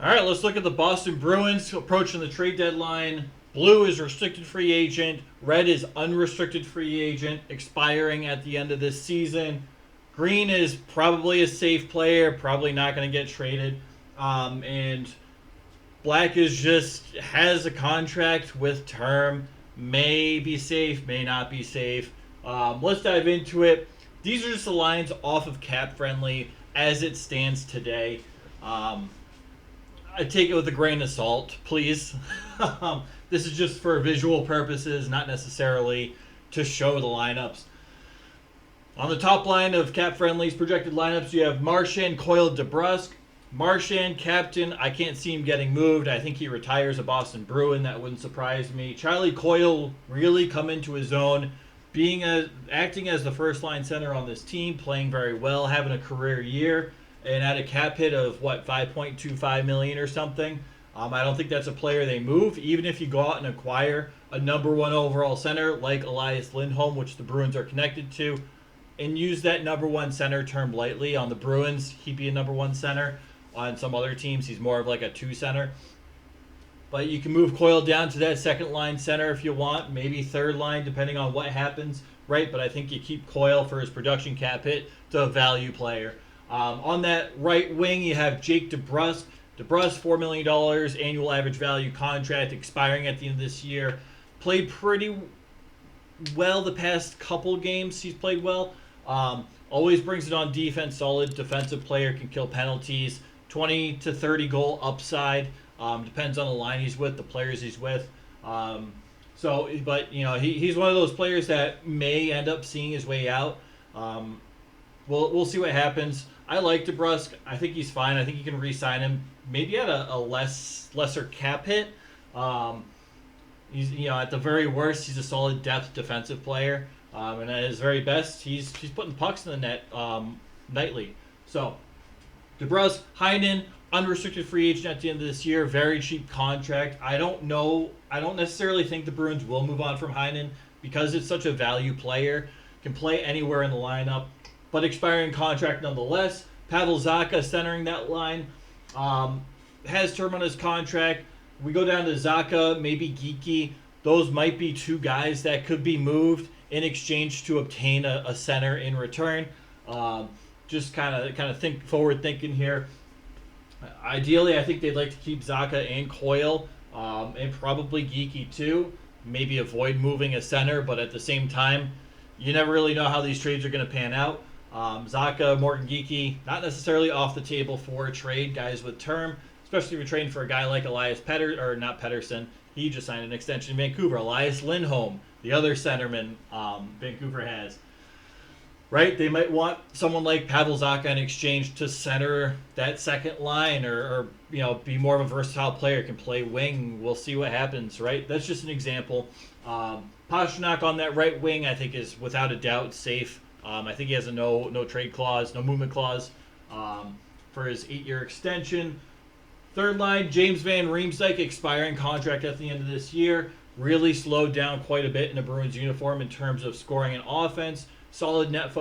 All right, let's look at the Boston Bruins approaching the trade deadline. Blue is restricted free agent. Red is unrestricted free agent, expiring at the end of this season. Green is probably a safe player, probably not going to get traded. And Black is just has a contract with term, may be safe, may not be safe. Let's dive into it. These are just the lines off of Cap Friendly as it stands today. Um, I take it with a grain of salt, please. This is just for visual purposes, not necessarily to show the lineups. On the top line of Cap Friendly's projected lineups, you have Marchand, Coyle, DeBrusque. Marchand, captain. I can't see him getting moved. I think he retires a Boston Bruin. That wouldn't surprise me. Charlie Coyle really come into his own, acting as the first line center on this team, playing very well, having a career year, and at a cap hit of what 5.25 million or something. I don't think that's a player they move, even if you go out and acquire a number one overall center like Elias Lindholm, which the Bruins are connected to, and use that number one center term lightly. On the Bruins, he'd be a number one center. On some other teams, he's more of like a two center. But you can move Coyle down to that second line center if you want, maybe third line, depending on what happens, right? But I think you keep Coyle for his production cap hit to a value player. On that right wing, you have Jake DeBrusque. DeBrusque, $4 million annual average value contract expiring at the end of this year. Played pretty well the past couple games. He's played well. Always brings it on defense. Solid defensive player, can kill penalties. 20 to 30 goal upside. Depends on the line he's with, the players he's with. But he's one of those players that may end up seeing his way out. We'll see what happens. I like DeBrusque. I think he's fine. I think you can re-sign him. Maybe at a lesser cap hit. He's at the very worst, he's a solid depth defensive player. And at his very best, he's putting pucks in the net nightly. So DeBrusque, Heinen, unrestricted free agent at the end of this year, very cheap contract. I don't necessarily think the Bruins will move on from Heinen because it's such a value player. Can play anywhere in the lineup, but expiring contract nonetheless. Pavel Zacha centering that line. Has term on his contract. We go down to Zacha, maybe Geeky. Those might be two guys that could be moved in exchange to obtain a center in return. Just kind of think forward thinking here. Ideally, I think they'd like to keep Zacha and Coyle, and probably Geeky too. Maybe avoid moving a center, but at the same time, you never really know how these trades are going to pan out. Zacha, Morgan Geeky, not necessarily off the table for a trade, guys with term, especially if you're trading for a guy like Pedersen. He just signed an extension in Vancouver. Elias Lindholm, the other centerman Vancouver has. Right? They might want someone like Pavel Zacha in exchange to center that second line or be more of a versatile player, can play wing. We'll see what happens, right? That's just an example. Pastrnak on that right wing, I think, is without a doubt safe. I think he has a no trade clause, no movement clause for his 8-year extension. Third line, James Van Riemsdyk, expiring contract at the end of this year. Really slowed down quite a bit in a Bruins uniform in terms of scoring and offense. Solid net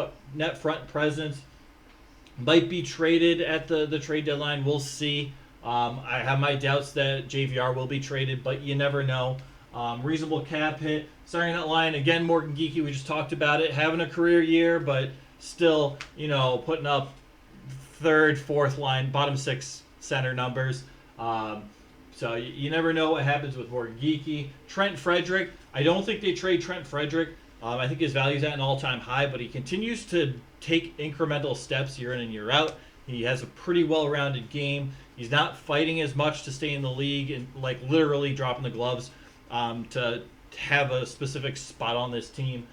front presence. Might be traded at the trade deadline. We'll see. I have my doubts that JVR will be traded, but you never know. Reasonable cap hit. Starting that line, again, Morgan Geeky, we just talked about it. Having a career year, but still, putting up third, fourth line, bottom six center numbers. So you never know what happens with Morgan Geeky. Trent Frederick, I don't think they trade Trent Frederick. I think his value's at an all-time high, but he continues to take incremental steps year in and year out. He has a pretty well-rounded game. He's not fighting as much to stay in the league and literally dropping the gloves to have a specific spot on this team.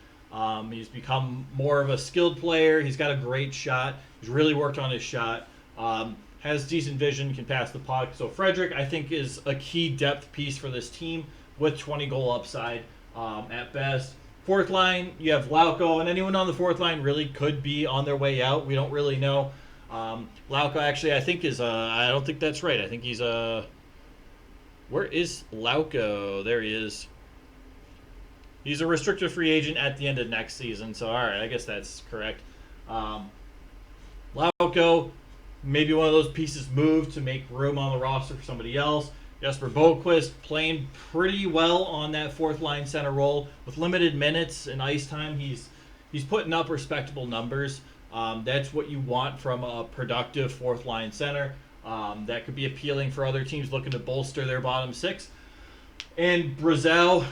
He's become more of a skilled player. He's got a great shot. He's really worked on his shot. Has decent vision, can pass the puck. So Frederick, I think, is a key depth piece for this team with 20 goal upside at best. Fourth line, you have Lauko, and anyone on the fourth line really could be on their way out. We don't really know. Lauko, actually, I think I don't think that's right. I think he's where is Lauko? There he is. He's a restricted free agent at the end of next season. So, all right, I guess that's correct. Lauko, maybe one of those pieces moved to make room on the roster for somebody else. Jesper Boquist playing pretty well on that fourth line center role with limited minutes and ice time. He's putting up respectable numbers. That's what you want from a productive fourth line center. That could be appealing for other teams looking to bolster their bottom six. And Brazeau,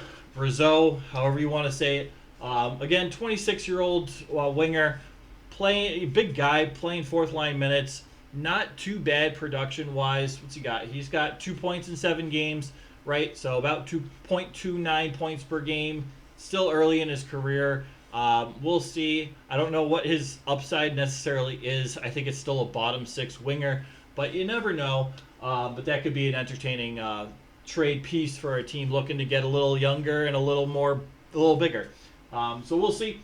however you want to say it. Again, 26-year-old winger, playing big guy, playing fourth line minutes. Not too bad production-wise. What's he got? He's got 2 points in 7 games, right? So about 2.29 points per game. Still early in his career. We'll see. I don't know what his upside necessarily is. I think it's still a bottom 6 winger, but you never know. But that could be an entertaining trade piece for a team looking to get a little younger and a little bigger. So we'll see.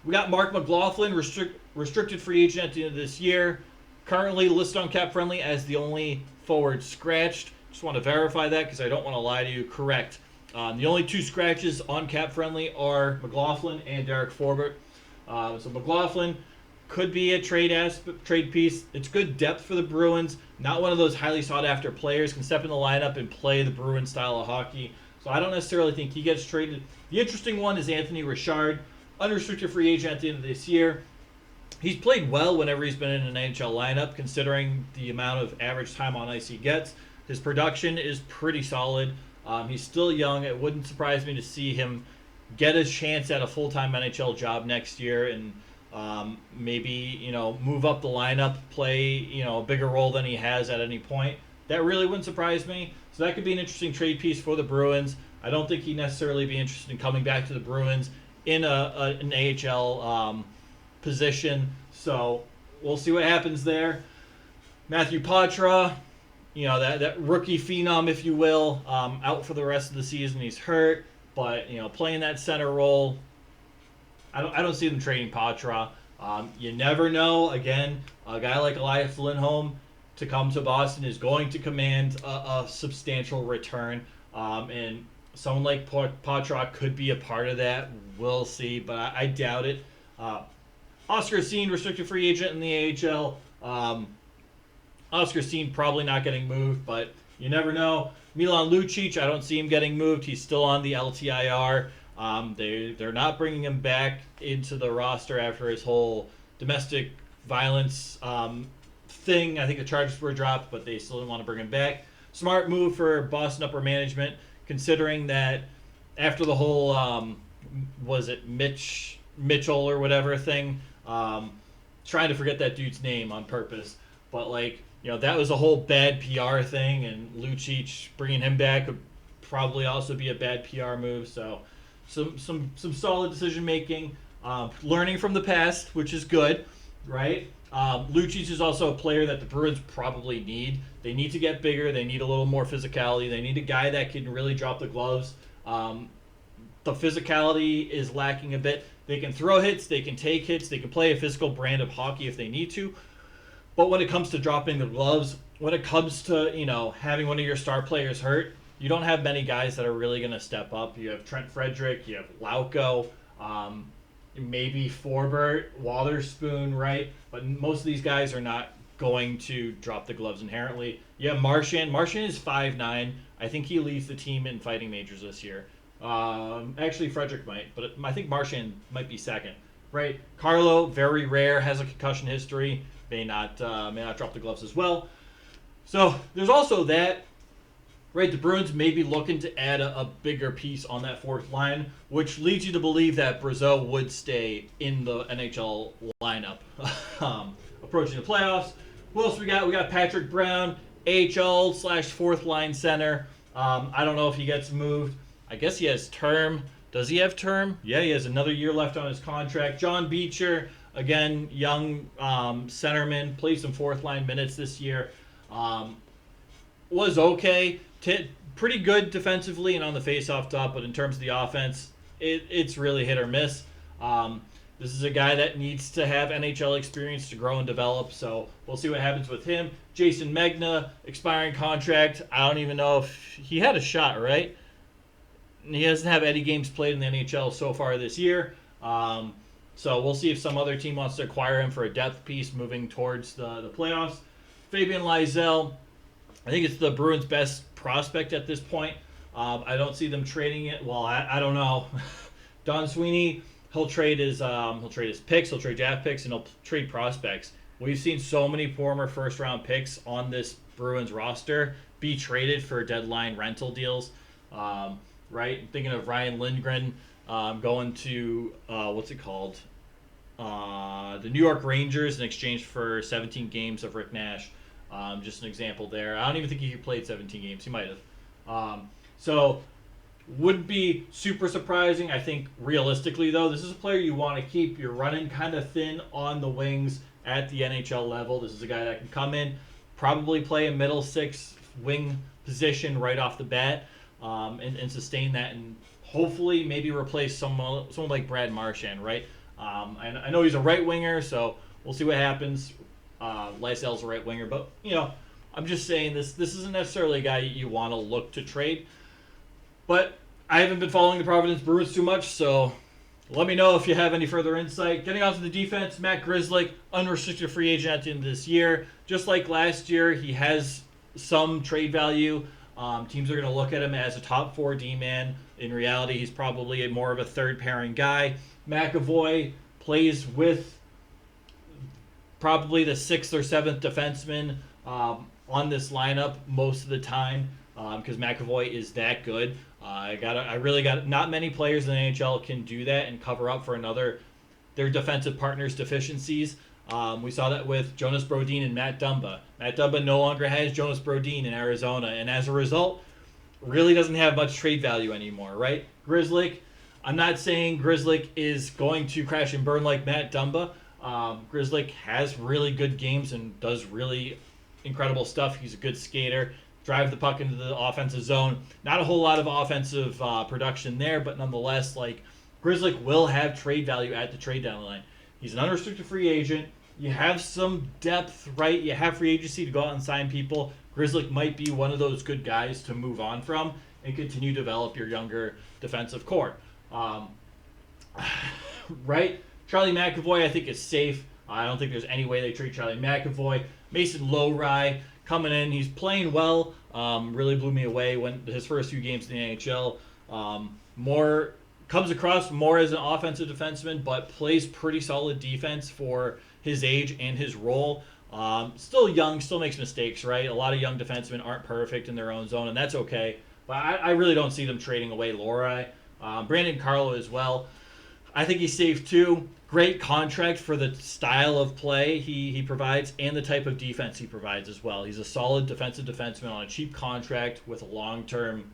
We got Mark McLaughlin, restricted free agent at the end of this year. Currently listed on Cap Friendly as the only forward scratched. Just want to verify that because I don't want to lie to you. Correct. The only 2 scratches on Cap Friendly are McLaughlin and Derek Forbort. So McLaughlin could be a trade piece. It's good depth for the Bruins. Not one of those highly sought after players. Can step in the lineup and play the Bruins style of hockey. So I don't necessarily think he gets traded. The interesting one is Anthony Richard, unrestricted free agent at the end of this year. He's played well whenever he's been in an NHL lineup, considering the amount of average time on ice he gets. His production is pretty solid. He's still young. It wouldn't surprise me to see him get a chance at a full-time NHL job next year and maybe move up the lineup, play a bigger role than he has at any point. That really wouldn't surprise me. So that could be an interesting trade piece for the Bruins. I don't think he'd necessarily be interested in coming back to the Bruins in an AHL position. So we'll see what happens there. Matthew Poitras, that rookie phenom, if you will, out for the rest of the season. He's hurt, but playing that center role, I don't see them trading Poitras. You never know. Again, a guy like Elias Lindholm to come to Boston is going to command a substantial return, and someone like Poitras could be a part of that. We'll see, but I doubt it. Oscar Steen, restricted free agent in the AHL. Oscar Steen probably not getting moved, but you never know. Milan Lucic, I don't see him getting moved. He's still on the LTIR. They're not bringing him back into the roster after his whole domestic violence thing. I think the charges were dropped, but they still didn't want to bring him back. Smart move for Boston upper management, considering that after the whole was it Mitchell or whatever thing, trying to forget that dude's name on purpose, but that was a whole bad PR thing, and Lucic bringing him back would probably also be a bad PR move. So some solid decision making, learning from the past, which is good, right? Lucic is also a player that the Bruins probably need. They need to get bigger. They need a little more physicality. They need a guy that can really drop the gloves. The physicality is lacking a bit. They can throw hits. They can take hits. They can play a physical brand of hockey if they need to. But when it comes to dropping the gloves, when it comes to having one of your star players hurt, you don't have many guys that are really going to step up. You have Trent Frederick. You have Lauko. Maybe Forbort, Wotherspoon, right? But most of these guys are not going to drop the gloves inherently. You have Marchand. Marchand is 5'9". I think he leads the team in fighting majors this year. Actually, Frederick might, but I think Marchand might be second, right? Carlo, very rare, has a concussion history. May not drop the gloves as well. So there's also that. Right, the Bruins may be looking to add a bigger piece on that fourth line, which leads you to believe that Brazeau would stay in the NHL lineup. Approaching the playoffs. Who else we got? We got Patrick Brown, AHL/fourth line center. I don't know if he gets moved. I guess he has term. Does he have term? Yeah, he has another year left on his contract. John Beecher, again, young centerman, played some fourth line minutes this year. Was okay. Pretty good defensively and on the face-off top, but in terms of the offense, it's really hit or miss. This is a guy that needs to have NHL experience to grow and develop, so we'll see what happens with him. Jason Megna, expiring contract. I don't even know if he had a shot, right? He doesn't have any games played in the NHL so far this year. So we'll see if some other team wants to acquire him for a depth piece moving towards the playoffs. Fabian Lysell, I think it's the Bruins' best prospect at this point. I don't see them trading it. Well, I don't know. Don Sweeney, he'll trade his picks, he'll trade draft picks, and he'll trade prospects. We've seen so many former first round picks on this Bruins roster be traded for deadline rental deals. Right? Thinking of Ryan Lindgren going to what's it called? The New York Rangers in exchange for 17 games of Rick Nash. Just an example there. I don't even think he played 17 games. He might have. So wouldn't be super surprising. I think realistically, though, this is a player you want to keep. You're running kind of thin on the wings at the NHL level. This is a guy that can come in, probably play a middle six wing position right off the bat, and sustain that, and hopefully maybe replace someone like Brad Marchand, right? I know he's a right winger, so we'll see what happens. Lysell's a right winger, but I'm just saying this isn't necessarily a guy you want to look to trade. But I haven't been following the Providence Bruins too much, so let me know if you have any further insight. Getting on to the defense, Matt Grzelcyk, unrestricted free agent at the end of this year. Just like last year, he has some trade value. Teams are going to look at him as a top 4 D-man. In reality, he's probably more of a third pairing guy. McAvoy plays with probably the 6th or 7th defenseman on this lineup most of the time because McAvoy is that good. Not many players in the NHL can do that and cover up for their defensive partner's deficiencies. We saw that with Jonas Brodin and Matt Dumba. Matt Dumba no longer has Jonas Brodin in Arizona, and as a result, really doesn't have much trade value anymore, right? Grzelcyk, I'm not saying Grzelcyk is going to crash and burn like Matt Dumba. Grzelcyk has really good games and does really incredible stuff. He's a good skater. Drive the puck into the offensive zone. Not a whole lot of offensive production there, but nonetheless, Grzelcyk will have trade value at the trade deadline. He's an unrestricted free agent. You have some depth, right? You have free agency to go out and sign people. Grzelcyk might be one of those good guys to move on from and continue to develop your younger defensive core. Right? Charlie McAvoy, I think, is safe. I don't think there's any way they trade Charlie McAvoy. Mason Lowry coming in. He's playing well. Really blew me away when his first few games in the NHL. Comes across more as an offensive defenseman, but plays pretty solid defense for his age and his role. Still young, still makes mistakes, right? A lot of young defensemen aren't perfect in their own zone, and that's okay. But I really don't see them trading away Lowry. Brandon Carlo as well. I think he's safe too. Great contract for the style of play he provides and the type of defense he provides as well. He's a solid defensive defenseman on a cheap contract with a long-term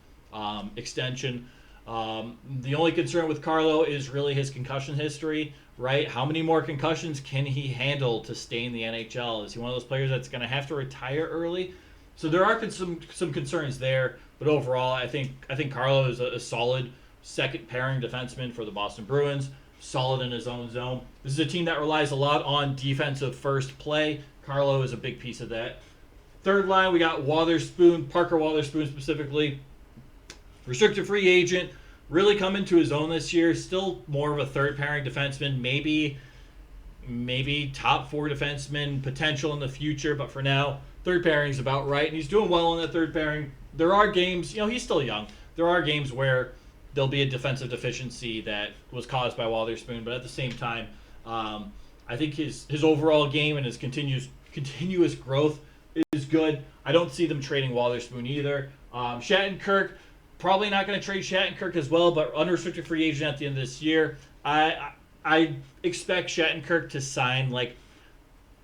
extension. The only concern with Carlo is really his concussion history, right? How many more concussions can he handle to stay in the NHL? Is he one of those players that's going to have to retire early? So there are some concerns there, but overall, I think Carlo is a solid second pairing defenseman for the Boston Bruins, solid in his own zone. This is a team that relies a lot on defensive first play. Carlo is a big piece of that. Third line, we got Parker Wotherspoon specifically. Restricted free agent, really come into his own this year. Still more of a third pairing defenseman, maybe top 4 defenseman potential in the future, but for now, third pairing is about right, and he's doing well in that third pairing. There are games, he's still young. There are games where there'll be a defensive deficiency that was caused by Wotherspoon, but at the same time, I think his overall game and his continuous growth is good. I don't see them trading Wotherspoon either. Shattenkirk, probably not going to trade Shattenkirk as well, but unrestricted free agent at the end of this year. I expect Shattenkirk to sign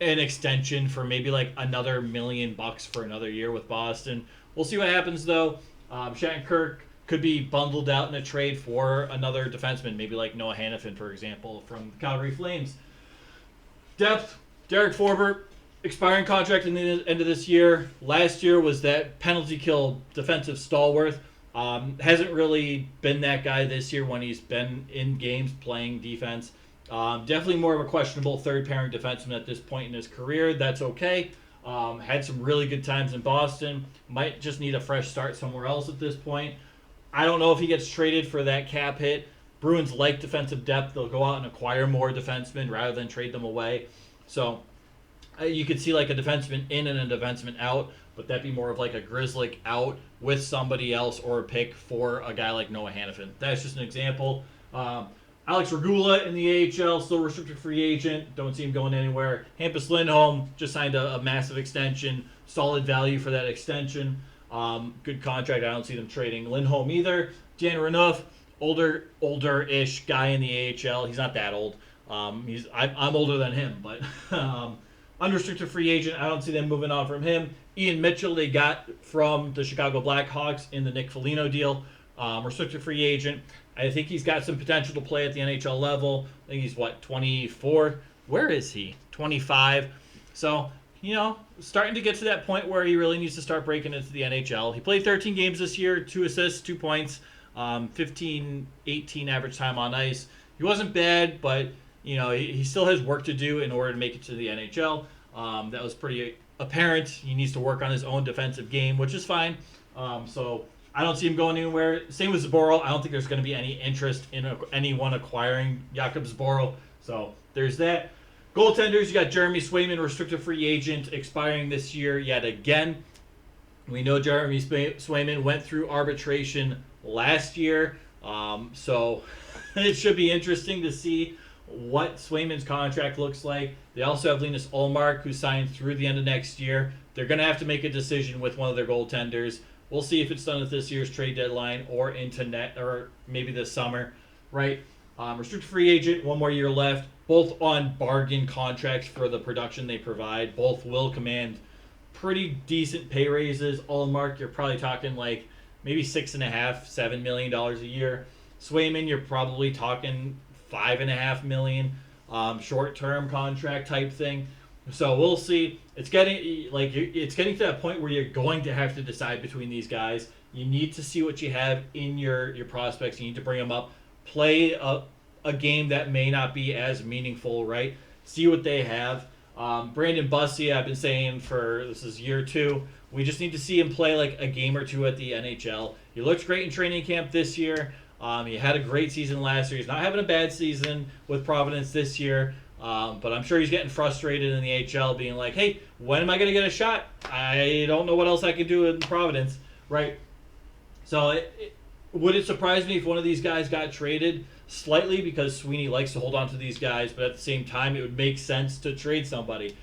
an extension for maybe another $1 million for another year with Boston. We'll see what happens though. Shattenkirk could be bundled out in a trade for another defenseman, maybe like Noah Hannafin, for example, from the Calgary Flames. Depth, Derek Forbort, expiring contract in the end of this year. Last year was that penalty kill defensive stalwart. Hasn't really been that guy this year when he's been in games playing defense. Definitely more of a questionable third pairing defenseman at this point in his career. That's okay. Had some really good times in Boston. Might just need a fresh start somewhere else at this point. I don't know if he gets traded for that cap hit. Bruins like defensive depth. They'll go out and acquire more defensemen rather than trade them away. So you could see like a defenseman in and a defenseman out, but that'd be more of like a Grizzly out with somebody else or a pick for a guy like Noah Hannafin. That's just an example. Alex Regula in the AHL, still restricted free agent. Don't see him going anywhere. Hampus Lindholm just signed a massive extension. Solid value for that extension. Good contract. I don't see them trading Lindholm either. Dan Renouf, older-ish guy in the AHL. He's not that old. I'm older than him, but unrestricted free agent. I don't see them moving on from him. Ian Mitchell they got from the Chicago Blackhawks in the Nick Foligno deal. Restricted free agent. I think he's got some potential to play at the NHL level. I think he's, 24? Where is he? 25. So, starting to get to that point where he really needs to start breaking into the NHL. He played 13 games this year, 2 assists, 2 points, 15, 18 average time on ice. He wasn't bad, but, he still has work to do in order to make it to the NHL. That was pretty apparent. He needs to work on his own defensive game, which is fine. So I don't see him going anywhere. Same with Zboril. I don't think there's going to be any interest in anyone acquiring Jakub Zboril. So there's that. Goaltenders, you got Jeremy Swayman, restricted free agent, expiring this year yet again. We know Jeremy Swayman went through arbitration last year. So it should be interesting to see what Swayman's contract looks like. They also have Linus Ullmark, who signed through the end of next year. They're going to have to make a decision with one of their goaltenders. We'll see if it's done at this year's trade deadline or or maybe this summer, right? Restricted free agent, 1 more year left. Both on bargain contracts for the production they provide. Both will command pretty decent pay raises. Ullmark, you're probably talking like maybe $6.5–7 million a year. Swayman, you're probably talking $5.5 million, short-term contract type thing. So we'll see. It's getting to that point where you're going to have to decide between these guys. You need to see what you have in your prospects. You need to bring them up, play a game that may not be as meaningful, right? See what they have. Brandon Bussi, I've been saying this is year 2. We just need to see him play like a game or two at the NHL. He looked great in training camp this year. He had a great season last year. He's not having a bad season with Providence this year. But I'm sure he's getting frustrated in the AHL, being like, hey, when am I going to get a shot? I don't know what else I can do in Providence, right? So would it surprise me if one of these guys got traded? Slightly, because Sweeney likes to hold on to these guys, but at the same time, it would make sense to trade somebody.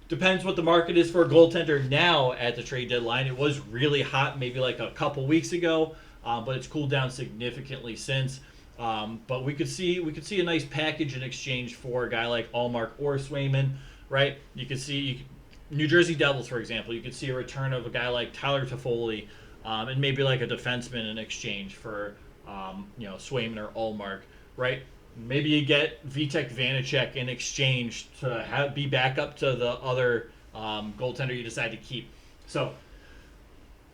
Depends what the market is for a goaltender now at the trade deadline. It was really hot maybe like a couple weeks ago, but it's cooled down significantly since. But we could see a nice package in exchange for a guy like Ullmark or Swayman, right? You could see New Jersey Devils, for example. You could see a return of a guy like Tyler Toffoli, and maybe like a defenseman in exchange for Swayman or Ullmark, right? Maybe you get Vitek Vanacek in exchange to be back up to the other goaltender you decide to keep. So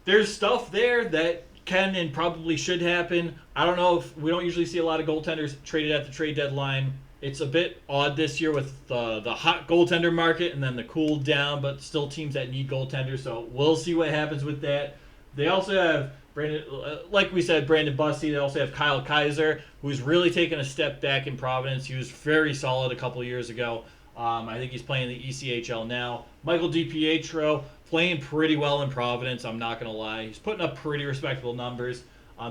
there's stuff there that can and probably should happen. I don't know if we don't usually see a lot of goaltenders traded at the trade deadline. It's a bit odd this year with the hot goaltender market and then the cooled down, but still teams that need goaltenders. So we'll see what happens with that. They also have like we said, Brandon Bussi. They also have Kyle Kaiser, who's really taken a step back in Providence. He was very solid a couple of years ago. I think he's playing the ECHL now. Michael DiPietro, playing pretty well in Providence, I'm not going to lie. He's putting up pretty respectable numbers.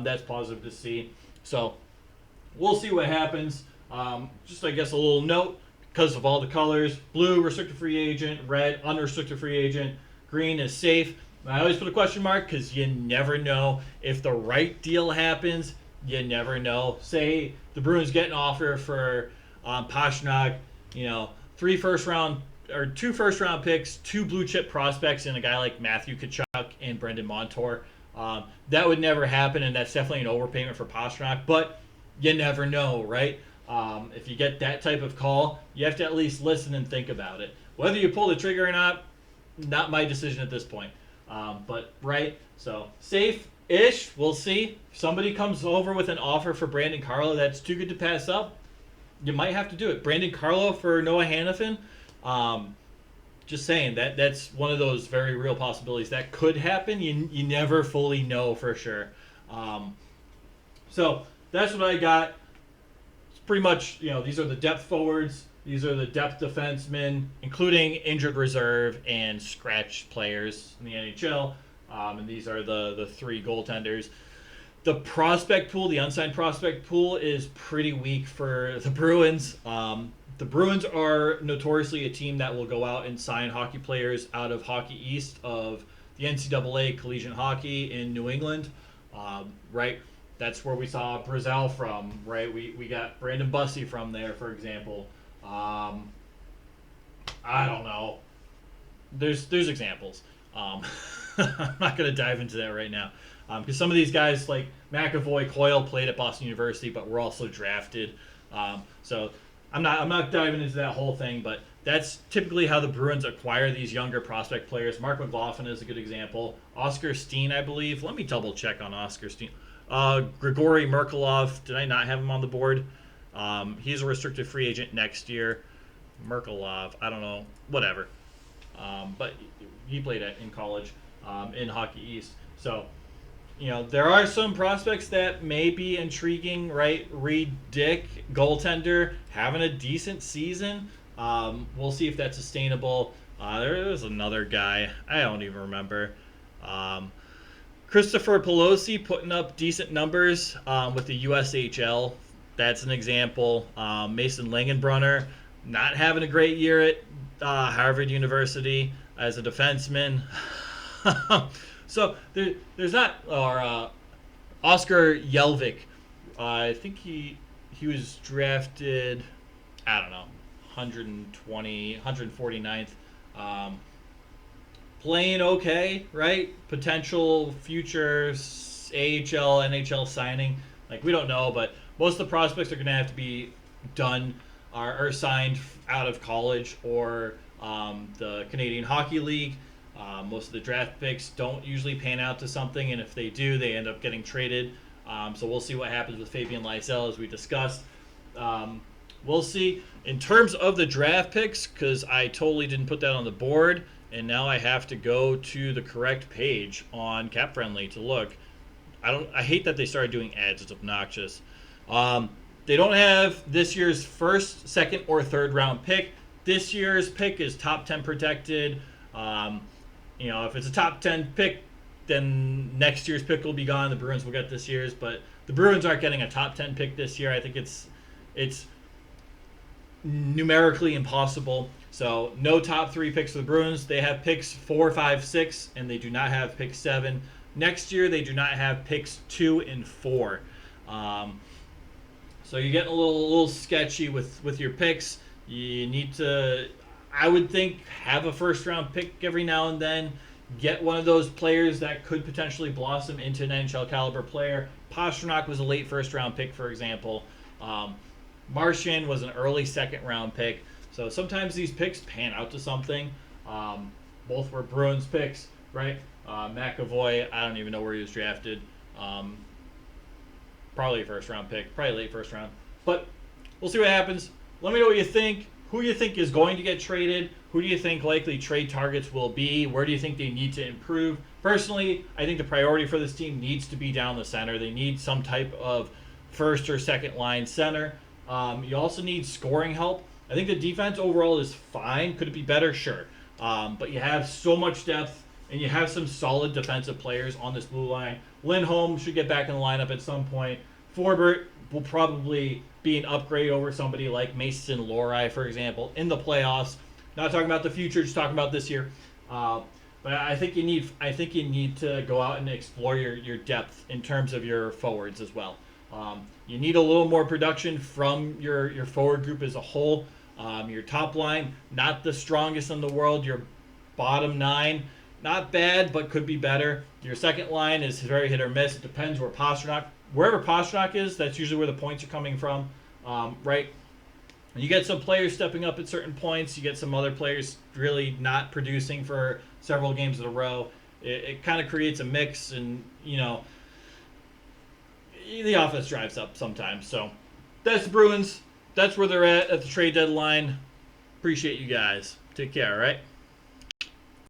That's positive to see. So we'll see what happens. Just, I guess, a little note, because of all the colors. Blue, restricted free agent. Red, unrestricted free agent. Green is safe. I always put a question mark because you never know. If the right deal happens, you never know. Say the Bruins get an offer for Pastrnak, 2 first-round picks, 2 blue-chip prospects, and a guy like Matthew Tkachuk and Brendan Montour. That would never happen, and that's definitely an overpayment for Pastrnak, but you never know, right? If you get that type of call, you have to at least listen and think about it. Whether you pull the trigger or not my decision at this point. But right, so safe-ish. We'll see. If somebody comes over with an offer for Brandon Carlo that's too good to pass up, you might have to do it. Brandon Carlo for Noah Hannafin. Just saying that's one of those very real possibilities that could happen. You never fully know for sure. So that's what I got. pretty much, these are the depth forwards, these are the depth defensemen, including injured reserve and scratch players in the NHL. And these are the three goaltenders. The prospect pool, the unsigned prospect pool, is pretty weak for the Bruins. The Bruins are notoriously a team that will go out and sign hockey players out of Hockey East of the NCAA collegiate hockey in New England, right? That's where we saw Brazel from, right? We got Brandon Bussey from there, for example. I don't know. There's examples. I'm not going to dive into that right now. Because some of these guys, like McAvoy, Coyle, played at Boston University, but were also drafted. So I'm not diving into that whole thing, but that's typically how the Bruins acquire these younger prospect players. Mark McLaughlin is a good example. Oscar Steen, I believe. Let me double check on Oscar Steen. Grigory Merkulov, did I not have him on the board? He's a restricted free agent next year. Merkulov, I don't know, whatever. But he played in college in Hockey East. So, there are some prospects that may be intriguing, right? Reed Dick, goaltender, having a decent season. We'll see if that's sustainable. There's another guy. I don't even remember. Christopher Pelosi putting up decent numbers with the USHL. That's an example. Mason Langenbrunner not having a great year at Harvard University as a defenseman. So there's not, or Oscar Jelvik. I think he was drafted, I don't know, 149th. Playing okay, right? Potential future AHL, NHL signing. Like, we don't know, but most of the prospects are going to have to be done or signed out of college or the Canadian Hockey League. Most of the draft picks don't usually pan out to something, and if they do, they end up getting traded. So we'll see what happens with Fabian Lysell, as we discussed. We'll see. In terms of the draft picks, because I totally didn't put that on the board, and now I have to go to the correct page on CapFriendly to look. I hate that they started doing ads. It's obnoxious. They don't have this year's first, second, or third round pick. This year's pick is top 10 protected. If it's a top 10 pick, then next year's pick will be gone. The Bruins will get this year's, but the Bruins aren't getting a top 10 pick this year. I think it's numerically impossible. So no top 3 picks for the Bruins. They have picks 4, 5, 6, and they do not have pick 7. Next year, they do not have picks 2 and 4. So you're getting a little sketchy with your picks. You need to, I would think, have a first-round pick every now and then. Get one of those players that could potentially blossom into an NHL caliber player. Pastrnak was a late first-round pick, for example. Marchand was an early second-round pick. So sometimes these picks pan out to something. Both were Bruins picks, right? McAvoy, I don't even know where he was drafted. Probably a first-round pick, probably late first round. But we'll see what happens. Let me know what you think. Who do you think is going to get traded? Who do you think likely trade targets will be? Where do you think they need to improve? Personally, I think the priority for this team needs to be down the center. They need some type of first or second line center. You also need scoring help. I think the defense overall is fine. Could it be better? Sure. But you have so much depth, and you have some solid defensive players on this blue line. Lindholm should get back in the lineup at some point. Forbert will probably be an upgrade over somebody like Mason Lohrei, for example, in the playoffs. Not talking about the future, just talking about this year. But I think you need to go out and explore your depth in terms of your forwards as well. You need a little more production from your forward group as a whole. Your top line, not the strongest in the world. Your bottom 9, not bad, but could be better. Your second line is very hit or miss. It depends wherever Pastrnak is, that's usually where the points are coming from, right? And you get some players stepping up at certain points. You get some other players really not producing for several games in a row. It kind of creates a mix, and, the offense drives up sometimes. So that's the Bruins. That's where they're at the trade deadline. Appreciate you guys. Take care, all right?